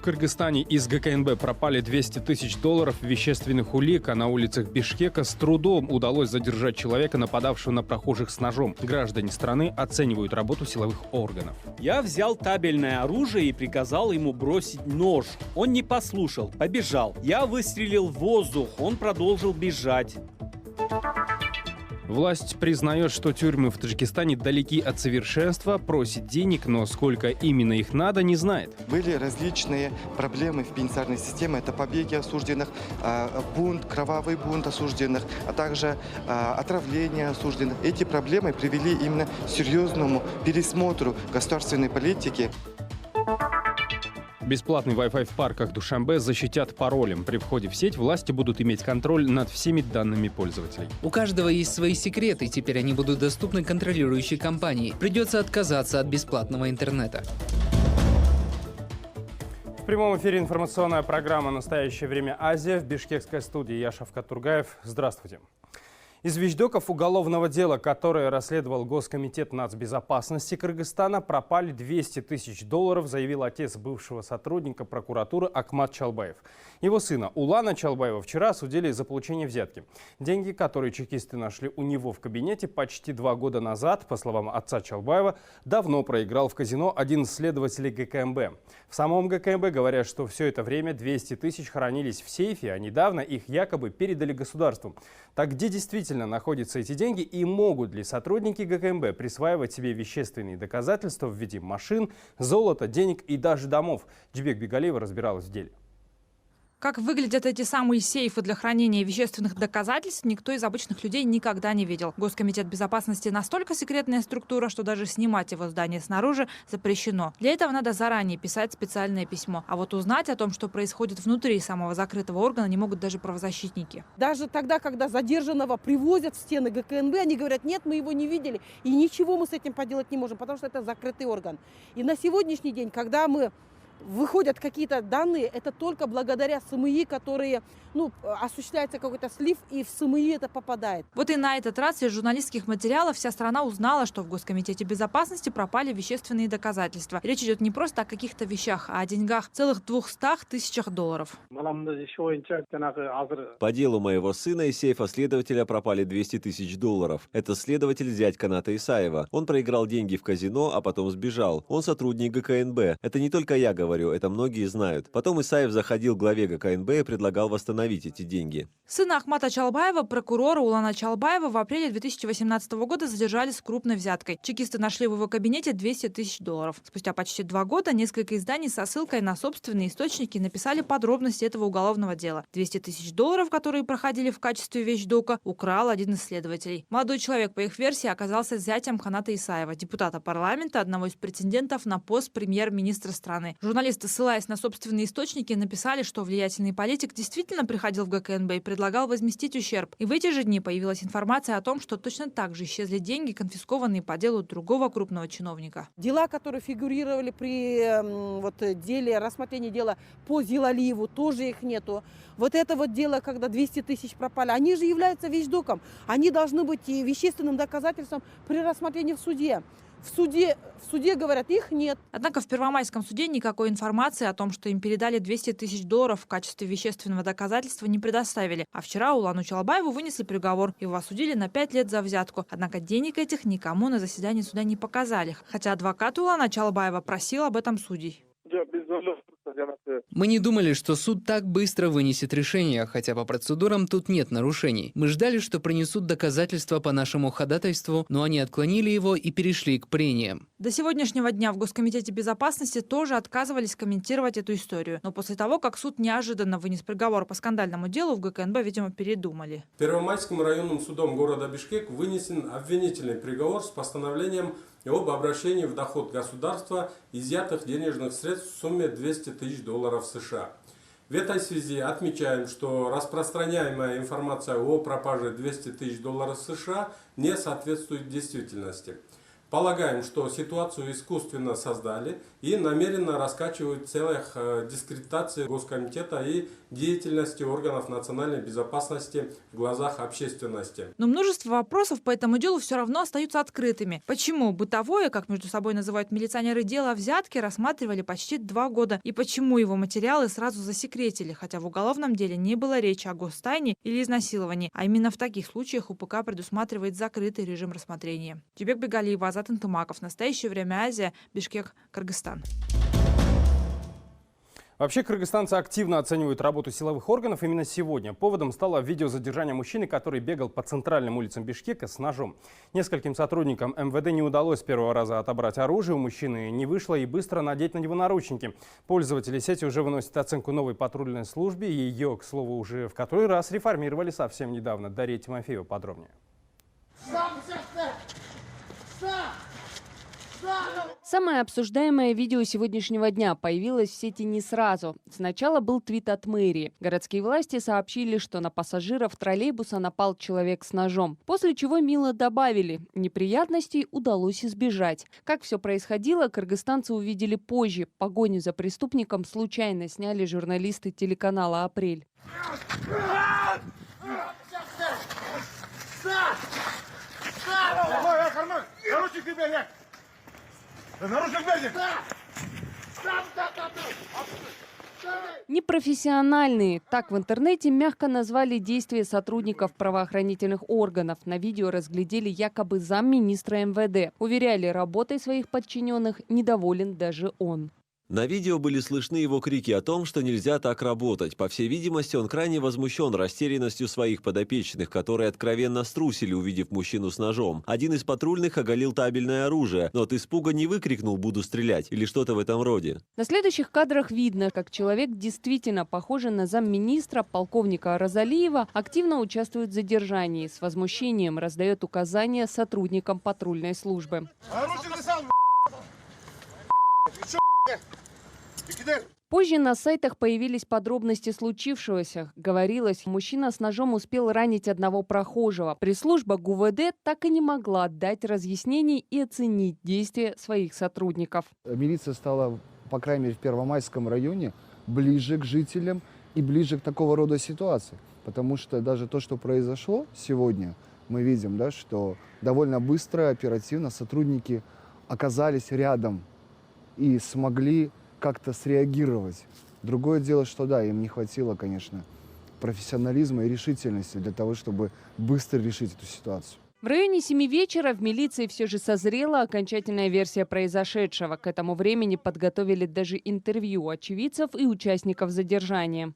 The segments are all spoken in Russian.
В Кыргызстане из ГКНБ пропали 200 тысяч долларов вещественных улик, а на улицах Бишкека с трудом удалось задержать человека, нападавшего на прохожих с ножом. Граждане страны оценивают работу силовых органов. Я взял табельное оружие и приказал ему бросить нож. Он не послушал, побежал. Я выстрелил в воздух, он продолжил бежать. Власть признает, что тюрьмы в Таджикистане далеки от совершенства, просит денег, но сколько именно их надо, не знает. Были различные проблемы в пенитенциарной системе. Это побеги осужденных, бунт, кровавый бунт осужденных, а также отравление осужденных. Эти проблемы привели именно к серьезному пересмотру государственной политики. Бесплатный Wi-Fi в парках Душанбе защитят паролем. При входе в сеть власти будут иметь контроль над всеми данными пользователей. У каждого есть свои секреты, теперь они будут доступны контролирующей компании. Придется отказаться от бесплатного интернета. В прямом эфире информационная программа «Настоящее время Азия» в бишкекской студии. Я Шавкат Тургаев. Здравствуйте. Из вещдоков уголовного дела, которое расследовал Госкомитет нацбезопасности Кыргызстана, пропали 200 тысяч долларов, заявил отец бывшего сотрудника прокуратуры Акмат Чалбаев. Его сына Улана Чалбаева вчера осудили за получение взятки. Деньги, которые чекисты нашли у него в кабинете почти 2 года назад, по словам отца Чалбаева, давно проиграл в казино один из следователей ГКНБ. В самом ГКНБ говорят, что все это время 200 тысяч хранились в сейфе, а недавно их якобы передали государству. Так где действительно находятся эти деньги и могут ли сотрудники ГКНБ присваивать себе вещественные доказательства в виде машин, золота, денег и даже домов? Джибек Бегалиева разбиралась в деле. Как выглядят эти самые сейфы для хранения вещественных доказательств, никто из обычных людей никогда не видел. Госкомитет безопасности настолько секретная структура, что даже снимать его здание снаружи запрещено. Для этого надо заранее писать специальное письмо. А вот узнать о том, что происходит внутри самого закрытого органа, не могут даже правозащитники. Даже тогда, когда задержанного привозят в стены ГКНБ, они говорят: нет, мы его не видели, и ничего мы с этим поделать не можем, потому что это закрытый орган. И на сегодняшний день, когда выходят какие-то данные, это только благодаря СМИ, которые, осуществляется какой-то слив, и в СМИ это попадает. Вот и на этот раз из журналистских материалов вся страна узнала, что в Госкомитете безопасности пропали вещественные доказательства. Речь идет не просто о каких-то вещах, а о деньгах, целых 200 тысячах долларов. По делу моего сына из сейфа следователя пропали 200 тысяч долларов. Это следователь зять Каната Исаева. Он проиграл деньги в казино, а потом сбежал. Он сотрудник ГКНБ. Это не только я говорю, это многие знают. Потом Исаев заходил к главе ГКНБ и предлагал восстановить эти деньги. Сына Ахмата Чалбаева, прокурора Улана Чалбаева, в апреле 2018 года задержали с крупной взяткой. Чекисты нашли в его кабинете 200 тысяч долларов. Спустя почти 2 года несколько изданий со ссылкой на собственные источники написали подробности этого уголовного дела. 200 тысяч долларов, которые проходили в качестве вещдока, украл один из следователей. Молодой человек, по их версии, оказался зятем Каната Исаева, депутата парламента, одного из претендентов на пост премьер-министра страны. Журналисты, ссылаясь на собственные источники, написали, что влиятельный политик действительно приходил в ГКНБ и предлагал возместить ущерб. И в эти же дни появилась информация о том, что точно так же исчезли деньги, конфискованные по делу другого крупного чиновника. Дела, которые фигурировали при деле, рассмотрении дела по Зилалиеву, тоже их нету. Вот это вот дело, когда 200 тысяч пропали, они же являются вещдоком. Они должны быть и вещественным доказательством при рассмотрении в суде. В суде говорят, их нет. Однако в Первомайском суде никакой информации о том, что им передали 200 тысяч долларов в качестве вещественного доказательства, не предоставили. А вчера Улану Чалбаеву вынесли приговор. Его осудили на 5 лет за взятку. Однако денег этих никому на заседании суда не показали. Хотя адвокат Улана Чалбаева просил об этом судей. Мы не думали, что суд так быстро вынесет решение, хотя по процедурам тут нет нарушений. Мы ждали, что принесут доказательства по нашему ходатайству, но они отклонили его и перешли к прениям. До сегодняшнего дня в Госкомитете безопасности тоже отказывались комментировать эту историю. Но после того, как суд неожиданно вынес приговор по скандальному делу, в ГКНБ, видимо, передумали. Первомайским районным судом города Бишкек вынесен обвинительный приговор с постановлением об обращении в доход государства изъятых денежных средств в сумме 200 тысяч долларов США. В этой связи отмечаем, что распространяемая информация о пропаже 200 тысяч долларов США не соответствует действительности. Полагаем, что ситуацию искусственно создали и намеренно раскачивают в целях дискредитации Госкомитета и деятельности органов национальной безопасности в глазах общественности. Но множество вопросов по этому делу все равно остаются открытыми. Почему бытовое, как между собой называют милиционеры, дело взятки рассматривали почти 2 года? И почему его материалы сразу засекретили, хотя в уголовном деле не было речи о гостайне или изнасиловании, а именно в таких случаях УПК предусматривает закрытый режим рассмотрения. Тюбек Бегалиева, Азат Интумаков. В настоящее время Азия, Бишкек, Кыргызстан. Вообще, кыргызстанцы активно оценивают работу силовых органов. Именно сегодня поводом стало видео задержания мужчины, который бегал по центральным улицам Бишкека с ножом. Нескольким сотрудникам МВД не удалось с первого раза отобрать оружие у мужчины, не вышло и быстро надеть на него наручники. Пользователи сети уже выносят оценку новой патрульной службе. Ее, к слову, уже в который раз реформировали совсем недавно. Дарья Тимофеева подробнее. Самое обсуждаемое видео сегодняшнего дня появилось в сети не сразу. Сначала был твит от мэрии. Городские власти сообщили, что на пассажиров троллейбуса напал человек с ножом. После чего мило добавили, неприятностей удалось избежать. Как все происходило, кыргызстанцы увидели позже. Погоню за преступником случайно сняли журналисты телеканала «Апрель». Непрофессиональные. Так в интернете мягко назвали действия сотрудников правоохранительных органов. На видео разглядели якобы замминистра МВД. Уверяли, работой своих подчиненных недоволен даже он. На видео были слышны его крики о том, что нельзя так работать. По всей видимости, он крайне возмущен растерянностью своих подопечных, которые откровенно струсили, увидев мужчину с ножом. Один из патрульных оголил табельное оружие, но от испуга не выкрикнул «буду стрелять» или что-то в этом роде. На следующих кадрах видно, как человек, действительно похожий на замминистра, полковника Розалиева, активно участвует в задержании. С возмущением раздает указания сотрудникам патрульной службы. Позже на сайтах появились подробности случившегося. Говорилось, мужчина с ножом успел ранить одного прохожего. Пресс-служба ГУВД так и не могла дать разъяснений и оценить действия своих сотрудников. Милиция стала, по крайней мере, в Первомайском районе ближе к жителям и ближе к такого рода ситуации. Потому что даже то, что произошло сегодня, мы видим, да, что довольно быстро, оперативно сотрудники оказались рядом и смогли как-то среагировать. Другое дело, что да, им не хватило, конечно, профессионализма и решительности для того, чтобы быстро решить эту ситуацию. В районе 7 вечера в милиции все же созрела окончательная версия произошедшего. К этому времени подготовили даже интервью очевидцев и участников задержания.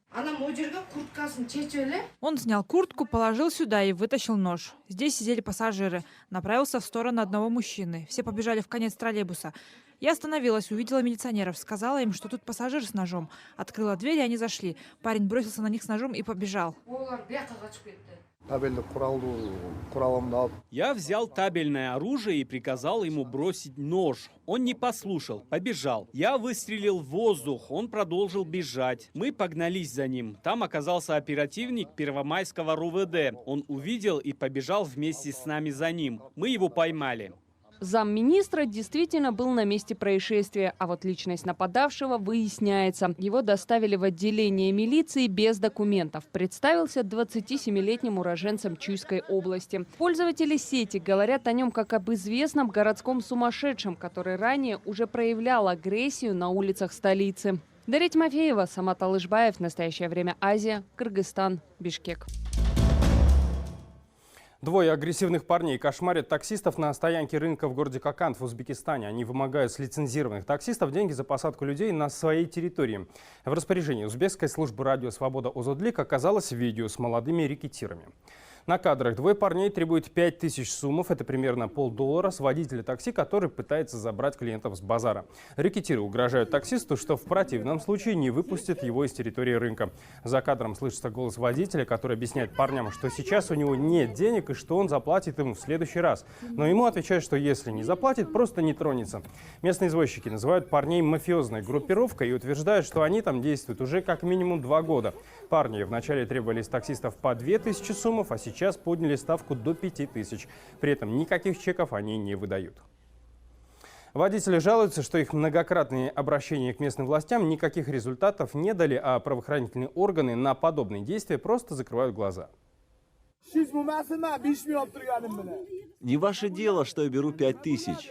Он снял куртку, положил сюда и вытащил нож. Здесь сидели пассажиры. Направился в сторону одного мужчины. Все побежали в конец троллейбуса. Я остановилась, увидела милиционеров, сказала им, что тут пассажир с ножом. Открыла дверь, и они зашли. Парень бросился на них с ножом и побежал. Я взял табельное оружие и приказал ему бросить нож. Он не послушал, побежал. Я выстрелил в воздух, он продолжил бежать. Мы погнались за ним. Там оказался оперативник Первомайского РУВД. Он увидел и побежал вместе с нами за ним. Мы его поймали. Замминистра действительно был на месте происшествия, а вот личность нападавшего выясняется. Его доставили в отделение милиции без документов. Представился 27-летним уроженцем Чуйской области. Пользователи сети говорят о нем как об известном городском сумасшедшем, который ранее уже проявлял агрессию на улицах столицы. Дарья Тимофеева, Самат Алышбаев. В настоящее время Азия, Кыргызстан, Бишкек. Двое агрессивных парней кошмарят таксистов на стоянке рынка в городе Коканд в Узбекистане. Они вымогают с лицензированных таксистов деньги за посадку людей на своей территории. В распоряжении узбекской службы радио «Свобода» Озодлик оказалось видео с молодыми рэкетирами. На кадрах двое парней требуют 5000 сумов, это примерно $50, с водителя такси, который пытается забрать клиентов с базара. Рэкетиры угрожают таксисту, что в противном случае не выпустят его из территории рынка. За кадром слышится голос водителя, который объясняет парням, что сейчас у него нет денег и что он заплатит им в следующий раз. Но ему отвечают, что если не заплатит, просто не тронется. Местные извозчики называют парней мафиозной группировкой и утверждают, что они там действуют уже как минимум 2 года. Парни вначале требовали из таксистов по 2000 сумов, а сейчас подняли ставку до 5000. При этом никаких чеков они не выдают. Водители жалуются, что их многократные обращения к местным властям никаких результатов не дали, а правоохранительные органы на подобные действия просто закрывают глаза. Не ваше дело, что я беру 5000.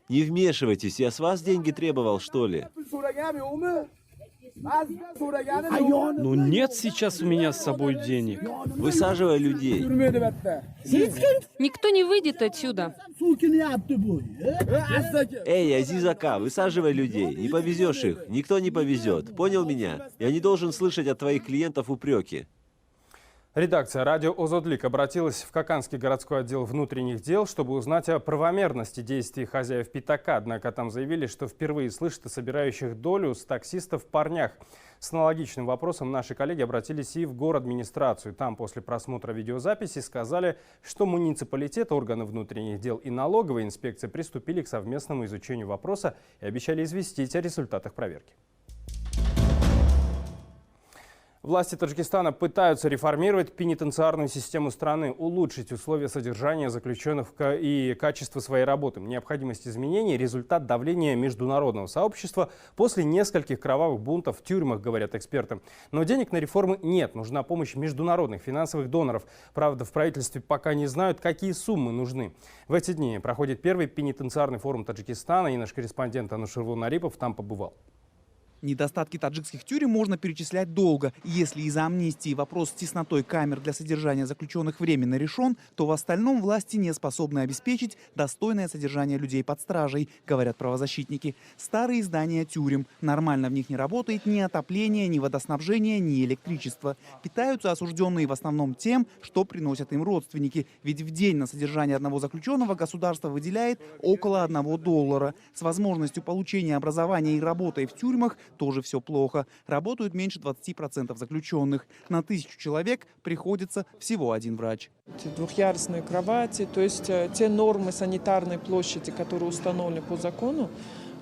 Не вмешивайтесь, я с вас деньги требовал, что ли? Ну нет сейчас у меня с собой денег. Высаживай людей. Никто не выйдет отсюда. Эй, Азизака, высаживай людей. Не повезешь их. Никто не повезет. Понял меня? Я не должен слышать от твоих клиентов упреки. Редакция «Радио Озодлик» обратилась в Каканский городской отдел внутренних дел, чтобы узнать о правомерности действий хозяев пятака. Однако там заявили, что впервые слышат о собирающих долю с таксистов парнях. С аналогичным вопросом наши коллеги обратились и в городадминистрацию. Там после просмотра видеозаписи сказали, что муниципалитет, органы внутренних дел и налоговая инспекция приступили к совместному изучению вопроса и обещали известить о результатах проверки. Власти Таджикистана пытаются реформировать пенитенциарную систему страны, улучшить условия содержания заключенных и качество своей работы. Необходимость изменений – результат давления международного сообщества после нескольких кровавых бунтов в тюрьмах, говорят эксперты. Но денег на реформы нет, нужна помощь международных финансовых доноров. Правда, в правительстве пока не знают, какие суммы нужны. В эти дни проходит первый пенитенциарный форум Таджикистана, и наш корреспондент Анушервон Арипов там побывал. Недостатки таджикских тюрем можно перечислять долго. Если из-за амнистии вопрос с теснотой камер для содержания заключенных временно решен, то в остальном власти не способны обеспечить достойное содержание людей под стражей, говорят правозащитники. Старые здания тюрем. Нормально в них не работает ни отопление, ни водоснабжение, ни электричество. Питаются осужденные в основном тем, что приносят им родственники. Ведь в день на содержание одного заключенного государство выделяет около $1. С возможностью получения образования и работой в тюрьмах тоже все плохо. Работают меньше 20% заключенных. На 1000 человек приходится всего один врач. Двухъярусные кровати, то есть те нормы санитарной площади, которые установлены по закону,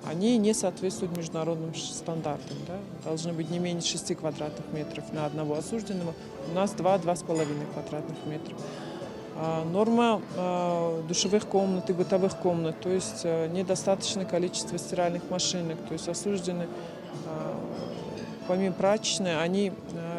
они не соответствуют международным стандартам. Да? Должны быть не менее 6 квадратных метров на одного осужденного. У нас 2-2,5 квадратных метра. Норма душевых комнат и бытовых комнат, то есть недостаточное количество стиральных машинок, то есть осужденные, помимо прачечной, они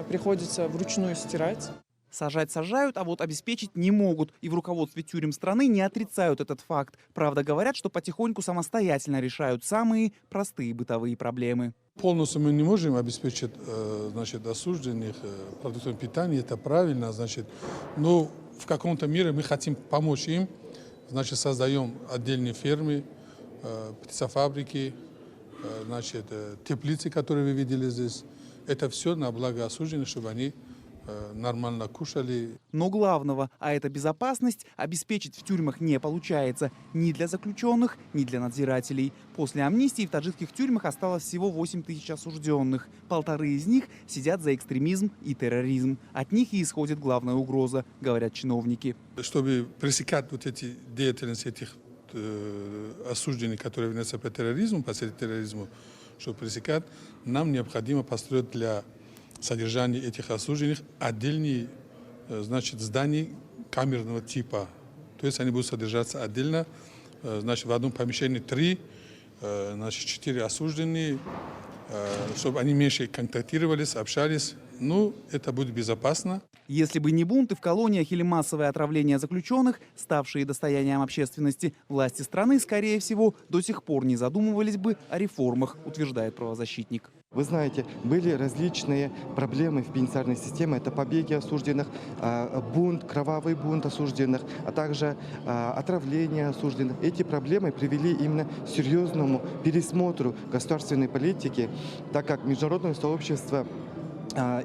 приходится вручную стирать. Сажать сажают, а вот обеспечить не могут. И в руководстве тюрем страны не отрицают этот факт. Правда, говорят, что потихоньку самостоятельно решают самые простые бытовые проблемы. Полностью мы не можем обеспечить осужденных продуктами питания, это правильно, но в каком-то мере мы хотим помочь им, создаем отдельные фермы, птицефабрики, теплицы, которые вы видели здесь. Это все на благо осужденных, чтобы они нормально кушали. Но главного, а это безопасность, обеспечить в тюрьмах не получается ни для заключенных, ни для надзирателей. После амнистии в таджикских тюрьмах осталось всего 8000 осужденных. 1500 из них сидят за экстремизм и терроризм. От них и исходит главная угроза, говорят чиновники. Чтобы пресекать эти деятельности этих осужденных, которые винятся по терроризму, по терроризму, чтобы пресекать, нам необходимо построить для содержание этих осужденных отдельные, здания камерного типа. То есть они будут содержаться отдельно, в одном помещении 3, 4 осужденные, чтобы они меньше контактировались, общались. Это будет безопасно. Если бы не бунты в колониях или массовое отравление заключенных, ставшие достоянием общественности, власти страны, скорее всего, до сих пор не задумывались бы о реформах, утверждает правозащитник. Вы знаете, были различные проблемы в пенитенциарной системе. Это побеги осужденных, бунт, кровавый бунт осужденных, а также отравление осужденных. Эти проблемы привели именно к серьезному пересмотру государственной политики, так как международное сообщество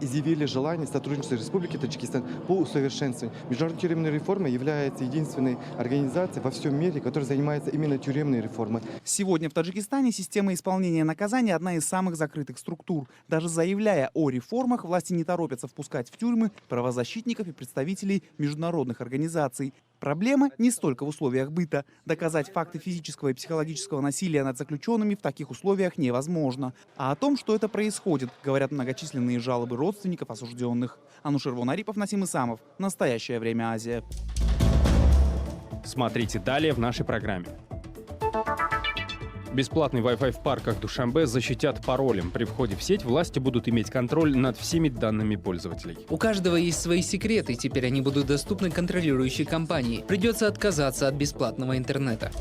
изъявили желание сотрудничества Республики Таджикистан по усовершенствованию. Международная тюремная реформа является единственной организацией во всем мире, которая занимается именно тюремной реформой. Сегодня в Таджикистане система исполнения наказаний одна из самых закрытых структур. Даже заявляя о реформах, власти не торопятся впускать в тюрьмы правозащитников и представителей международных организаций. Проблема не столько в условиях быта. Доказать факты физического и психологического насилия над заключенными в таких условиях невозможно. А о том, что это происходит, говорят многочисленные жалобы родственников осужденных. Анушервон Арипов, Насим Исамов. Настоящее время Азия. Смотрите далее в нашей программе. Бесплатный Wi-Fi в парках Душанбе защитят паролем. При входе в сеть власти будут иметь контроль над всеми данными пользователей. У каждого есть свои секреты, теперь они будут доступны контролирующей компании. Придется отказаться от бесплатного интернета.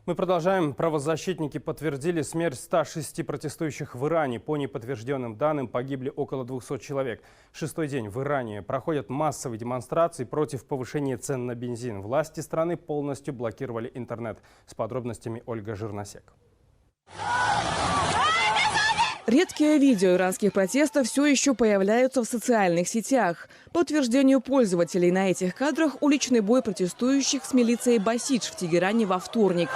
Мы продолжаем. Правозащитники подтвердили смерть 106 протестующих в Иране. По неподтвержденным данным погибли около 200 человек. Шестой день в Иране проходят массовые демонстрации против повышения цен на бензин. Власти страны полностью блокировали интернет. С подробностями Ольга Жирносек. Редкие видео иранских протестов все еще появляются в социальных сетях. По утверждению пользователей, на этих кадрах уличный бой протестующих с милицией Басидж в Тегеране во вторник.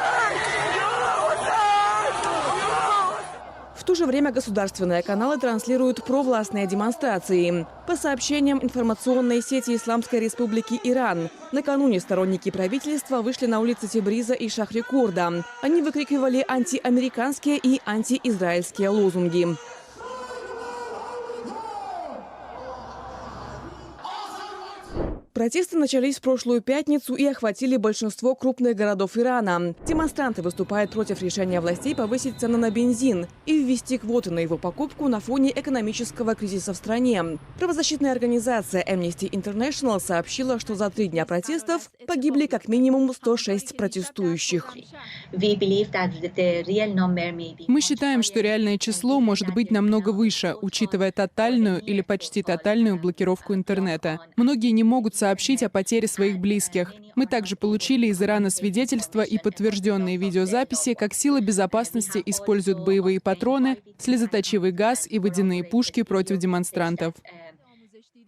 В то же время государственные каналы транслируют провластные демонстрации. По сообщениям информационной сети Исламской Республики Иран, накануне сторонники правительства вышли на улицы Тебриза и Шахрикорда. Они выкрикивали антиамериканские и антиизраильские лозунги. Протесты начались в прошлую пятницу и охватили большинство крупных городов Ирана. Демонстранты выступают против решения властей повысить цены на бензин и ввести квоты на его покупку на фоне экономического кризиса в стране. Правозащитная организация Amnesty International сообщила, что за 3 дня протестов погибли как минимум 106 протестующих. Мы считаем, что реальное число может быть намного выше, учитывая тотальную или почти тотальную блокировку интернета. Многие не могут сообщить о потере своих близких. Мы также получили из Ирана свидетельства и подтвержденные видеозаписи, как силы безопасности используют боевые патроны, слезоточивый газ и водяные пушки против демонстрантов.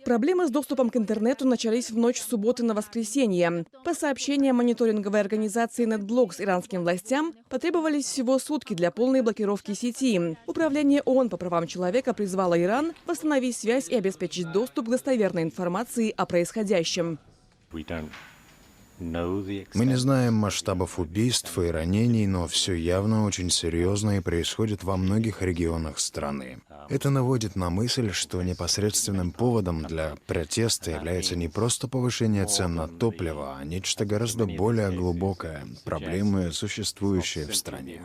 Проблемы с доступом к интернету начались в ночь с субботы на воскресенье. По сообщениям мониторинговой организации NetBlocks иранским властям, потребовались всего сутки для полной блокировки сети. Управление ООН по правам человека призвало Иран восстановить связь и обеспечить доступ к достоверной информации о происходящем. Мы не знаем масштабов убийств и ранений, но все явно очень серьезно и происходит во многих регионах страны. Это наводит на мысль, что непосредственным поводом для протеста является не просто повышение цен на топливо, а нечто гораздо более глубокое – проблемы, существующие в стране.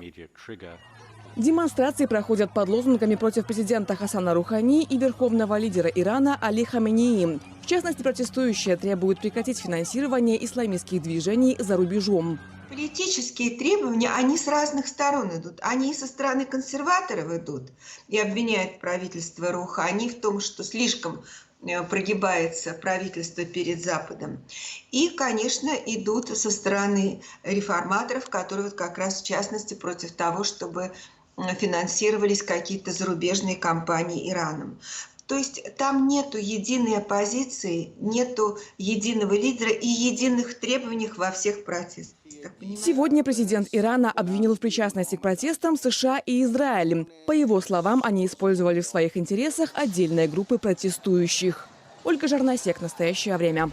Демонстрации проходят под лозунгами против президента Хасана Рухани и верховного лидера Ирана Али Хаменеи. В частности, протестующие требуют прекратить финансирование исламистских движений за рубежом. Политические требования, они с разных сторон идут. Они и со стороны консерваторов идут и обвиняют правительство Рухани в том, что слишком прогибается правительство перед Западом. И, конечно, идут со стороны реформаторов, которые как раз в частности против того, чтобы финансировались какие-то зарубежные компании Ираном. То есть там нету единой оппозиции, нету единого лидера и единых требований во всех протестах. Сегодня президент Ирана обвинил в причастности к протестам США и Израиль. По его словам, они использовали в своих интересах отдельные группы протестующих. Ольга Жирносек, «Настоящее время».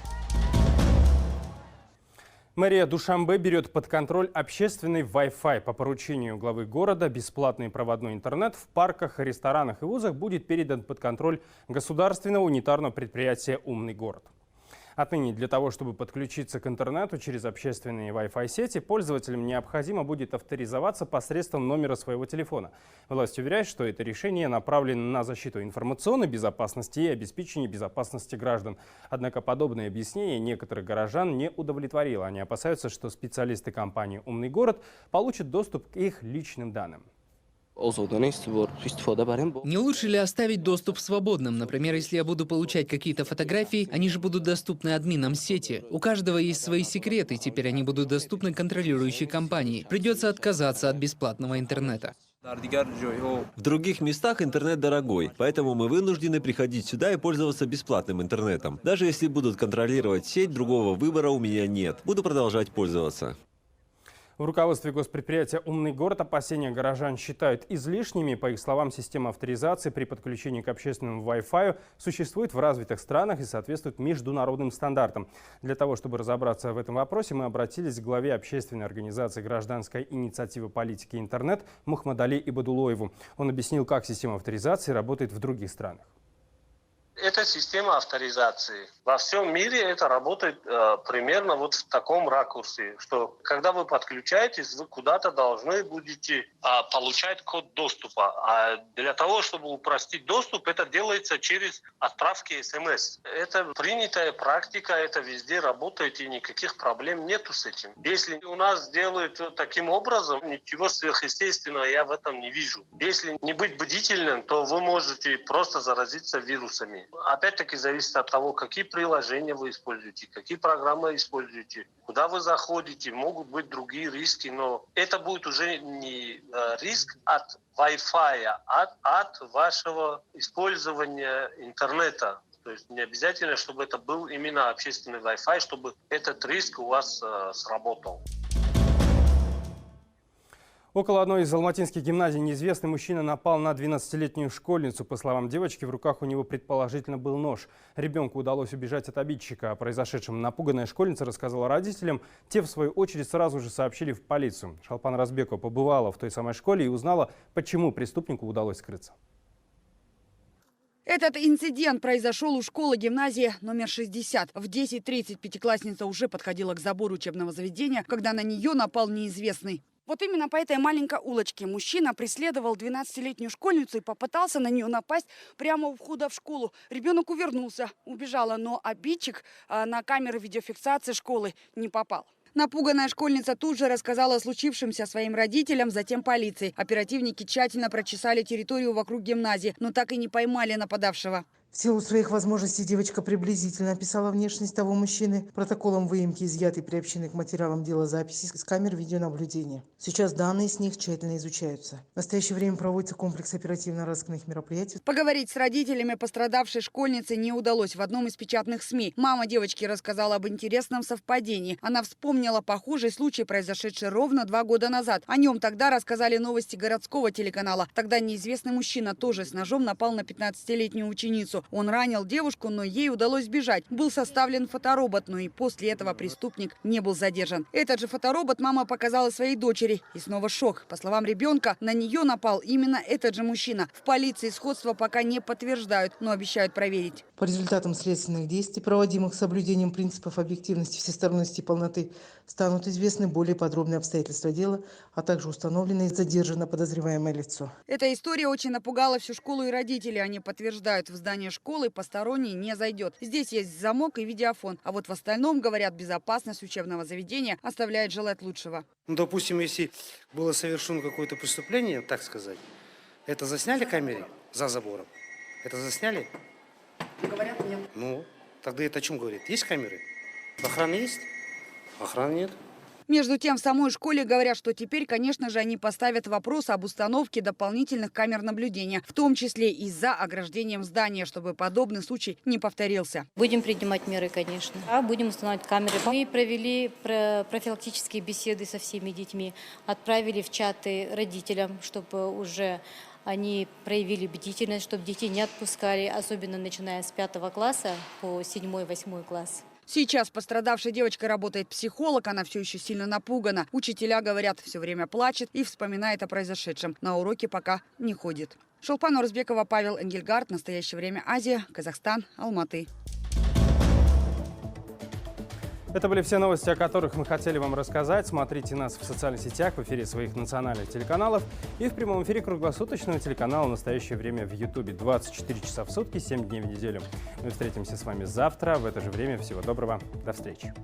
Мэрия Душанбе берет под контроль общественный Wi-Fi. По поручению главы города бесплатный проводной интернет в парках, ресторанах и вузах будет передан под контроль государственного унитарного предприятия «Умный город». Отныне для того, чтобы подключиться к интернету через общественные Wi-Fi сети, пользователям необходимо будет авторизоваться посредством номера своего телефона. Власть уверяет, что это решение направлено на защиту информационной безопасности и обеспечение безопасности граждан. Однако подобное объяснение некоторых горожан не удовлетворило. Они опасаются, что специалисты компании «Умный город» получат доступ к их личным данным. Не лучше ли оставить доступ свободным? Например, если я буду получать какие-то фотографии, они же будут доступны админам сети. У каждого есть свои секреты, теперь они будут доступны контролирующей компании. Придется отказаться от бесплатного интернета. В других местах интернет дорогой, поэтому мы вынуждены приходить сюда и пользоваться бесплатным интернетом. Даже если будут контролировать сеть, другого выбора у меня нет. Буду продолжать пользоваться. В руководстве госпредприятия «Умный город» опасения горожан считают излишними. По их словам, система авторизации при подключении к общественному Wi-Fi существует в развитых странах и соответствует международным стандартам. Для того, чтобы разобраться в этом вопросе, мы обратились к главе общественной организации «Гражданская инициатива политики интернет» Мухаммадали Ибадулоеву. Он объяснил, как система авторизации работает в других странах. Это система авторизации. Во всем мире это работает примерно вот в таком ракурсе, что когда вы подключаетесь, вы куда-то должны будете получать код доступа. А для того, чтобы упростить доступ, это делается через отправки СМС. Это принятая практика, это везде работает и никаких проблем нету с этим. Если у нас делают таким образом, ничего сверхъестественного я в этом не вижу. Если не быть бдительным, то вы можете просто заразиться вирусами. Опять-таки зависит от того, какие приложения вы используете, какие программы используете, куда вы заходите. Могут быть другие риски, но это будет уже не риск от Wi-Fi, а от вашего использования интернета. То есть не обязательно, чтобы это был именно общественный Wi-Fi, чтобы этот риск у вас сработал. Около одной из алматинских гимназий неизвестный мужчина напал на 12-летнюю школьницу. По словам девочки, в руках у него предположительно был нож. Ребенку удалось убежать от обидчика. О произошедшем напуганная школьница рассказала родителям. Те, в свою очередь, сразу же сообщили в полицию. Шолпан Разбекова побывала в той самой школе и узнала, почему преступнику удалось скрыться. Этот инцидент произошел у школы-гимназии номер 60. В 10:30 пятиклассница уже подходила к забору учебного заведения, когда на нее напал неизвестный. Вот именно по этой маленькой улочке мужчина преследовал 12-летнюю школьницу и попытался на нее напасть прямо у входа в школу. Ребенок увернулся, убежала, но обидчик на камеры видеофиксации школы не попал. Напуганная школьница тут же рассказала о случившемся своим родителям, затем полиции. Оперативники тщательно прочесали территорию вокруг гимназии, но так и не поймали нападавшего. В силу своих возможностей девочка приблизительно описала внешность того мужчины. Протоколом выемки изъяты и приобщены к материалам дела записи с камер видеонаблюдения. Сейчас данные с них тщательно изучаются. В настоящее время проводится комплекс оперативно-розыскных мероприятий. Поговорить с родителями пострадавшей школьницы не удалось. В одном из печатных СМИ мама девочки рассказала об интересном совпадении. Она вспомнила похожий случай, произошедший ровно 2 года назад. О нем тогда рассказали новости городского телеканала. Тогда неизвестный мужчина тоже с ножом напал на 15-летнюю ученицу. Он ранил девушку, но ей удалось бежать. Был составлен фоторобот, но и после этого преступник не был задержан. Этот же фоторобот мама показала своей дочери. И снова шок. По словам ребенка, на нее напал именно этот же мужчина. В полиции сходство пока не подтверждают, но обещают проверить. По результатам следственных действий, проводимых с соблюдением принципов объективности, всесторонности и полноты, станут известны более подробные обстоятельства дела, а также установлено и задержано подозреваемое лицо. Эта история очень напугала всю школу и родителей. Они подтверждают, в здание школы посторонний не зайдет. Здесь есть замок и видеофон. А вот в остальном, говорят, безопасность учебного заведения оставляет желать лучшего. Ну, допустим, если было совершено какое-то преступление, так сказать, это засняли камеры за забором? Это засняли? Говорят, нет. Ну, тогда это о чем говорит? Есть камеры? Охрана есть? Охраны нет. Между тем, в самой школе говорят, что теперь, конечно же, они поставят вопрос об установке дополнительных камер наблюдения, в том числе и за ограждением здания, чтобы подобный случай не повторился. Будем принимать меры, конечно. Будем устанавливать камеры. Мы провели профилактические беседы со всеми детьми, отправили в чаты родителям, чтобы уже они проявили бдительность, чтобы детей не отпускали, особенно начиная с 5 класса по 7-8 класс. Сейчас пострадавшей девочкой работает психолог, она все еще сильно напугана. Учителя, говорят, все время плачет и вспоминает о произошедшем. На уроки пока не ходит. Шолпан Разбекова, Павел Энгельгард. Настоящее время Азия, Казахстан, Алматы. Это были все новости, о которых мы хотели вам рассказать. Смотрите нас в социальных сетях, в эфире своих национальных телеканалов и в прямом эфире круглосуточного телеканала «Настоящее время» в Ютубе. 24 часа в сутки, 7 дней в неделю. Мы встретимся с вами завтра в это же время. Всего доброго. До встречи.